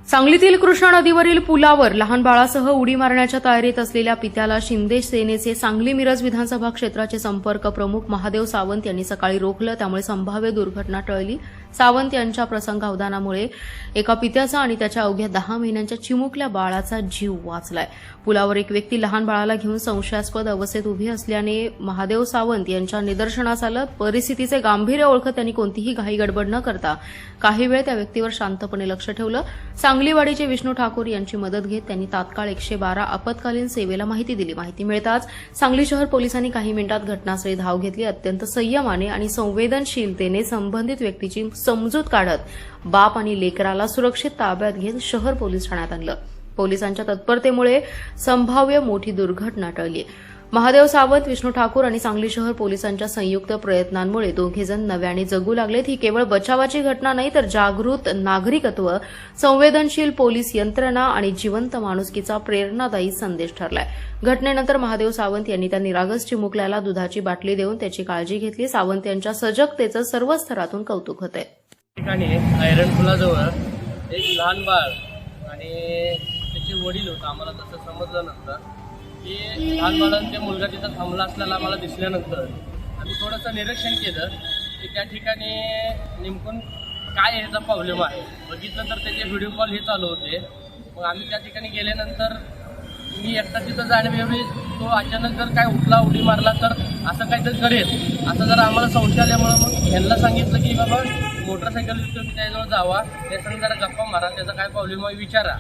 सांगलीतील कृष्णा नदीवरील पुलावर लहान बाळासह उडी मारण्याच्या तयारीत असलेल्या पित्याला शिंदे सेनेचे सांगली मिरज विधानसभा क्षेत्राचे संपर्क प्रमुख महादेव सावंत यांनी सकाळी रोखलं, त्यामुळे संभाव्य दुर्घटना टळली। सावंत यांच्या प्रसंगावधानामुळे एका पित्याचा आणि त्याच्या अवघ्या 10 महिन्यांच्या चिमुकल्या बाळाचा जीव वाचलाय। पुलावर एक व्यक्ती लहान बाळाला घेऊन संशयास्पद अवस्थेत उभी असल्याने महादेव सावंत यांच्या निदर्शनास आलं। परिस्थितीचे गांभीर्य ओळखत त्यांनी कोणतीही घाई गडबड न करता काही वेळ त्या व्यक्तीवर शांतपणे लक्ष ठेवलं। सांगलीवाडीचे विष्णू ठाकूर यांची मदत घेत त्यांनी तात्काळ 112 आपत्कालीन सेवेला माहिती दिली। माहिती मिळताच सांगली शहर पोलिसांनी काही मिनिटात घटनास्थळी धाव घेतली। अत्यंत संयमाने आणि संवेदनशीलतेने संबंधित व्यक्तीची समजूत काढत बाप आणि लेकराला सुरक्षित ताब्यात घेत शहर पोलीस ठाण्यात आणलं। पोलिसांच्या तत्परतेमुळे संभाव्य मोठी दुर्घटना टळली। महादेव सावंत, विष्णू ठाकूर आणि सांगली शहर पोलिसांच्या संयुक्त प्रयत्नांमुळे दोघेजण नव्याने जगू लागलेत। ही केवळ बचावाची घटना नाही, तर जागृत नागरिकत्व, संवेदनशील पोलीस यंत्रणा आणि जिवंत माणुसकीचा प्रेरणादायी संदेश ठरलाय। घटनेनंतर महादेव सावंत यांनी त्या निरागस चिमुकल्याला दुधाची बाटली देऊन त्याची काळजी घेतली। सावंत यांच्या सजगतेचं सर्व स्तरातून कौतुक होतंय। ठिकाणी आयरन पुलाजवळ एक लहान बाळ आणि त्याचे वडील होता। आम्हाला तसं समजलं नव्हतं की लहान बाळांचे ते मुलगा तिथं थांबला असल्याला आम्हाला दिसल्यानंतर आम्ही थोडंसं निरीक्षण केलं की त्या ठिकाणी नेमकून काय ह्याचा प्रॉब्लेम आहे। बघितलं तर त्याचे व्हिडिओ कॉल हे चालू होते। मग आम्ही त्या ठिकाणी गेल्यानंतर मी एकटा तिथं जाण्यावेळी तो अचानक जर काय उठला उडी मारला तर असं काहीतरी करेल असं जर आम्हाला संशय आल्यामुळं मग ह्यांना सांगितलं की बाबा मोटरसायकल तुम्ही त्याजवळ जावा, त्यासाठी जरा गप्पा मारा, त्याचा काय प्रॉब्लेम आहे विचारा।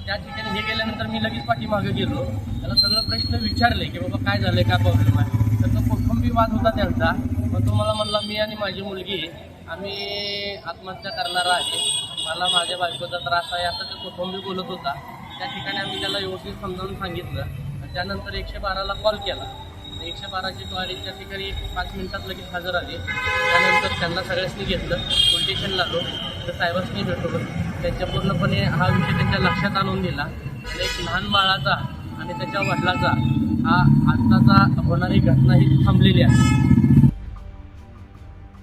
त्या ठिकाणी हे गेल्यानंतर मी लगेच पाठीमागे गेलो, त्याला सगळं प्रश्न विचारले की बाबा काय झालं, काय प्रॉब्लेम आहे। तर तो कौटुंबिक वाद होता त्यांचा। मग तो मला म्हणला मी आणि माझी मुलगी आम्ही आत्महत्या करणार आहे, मला माझ्या बायकोचा त्रास आहे, असं ते कौटुंबिक बोलत होता। त्या ठिकाणी आम्ही त्याला व्यवस्थित समजावून सांगितलं। त्यानंतर 112ला कॉल केला। 112ची गाडी त्या ठिकाणी 5 मिनिटात लगेच हजर आली। त्यानंतर त्यांना सगळ्यांनी घेतलं, पोलीस स्टेशनला आलो, तर साहेबांनी भेटवलं। त्यांच्या पूर्णपणे हा विषय त्यांच्या लक्षात आणून दिला। एक लहान बाळाचा आणि त्याच्या वडिलाचा हा आत्ताचा होणारी घटना ही थांबलेली आहे।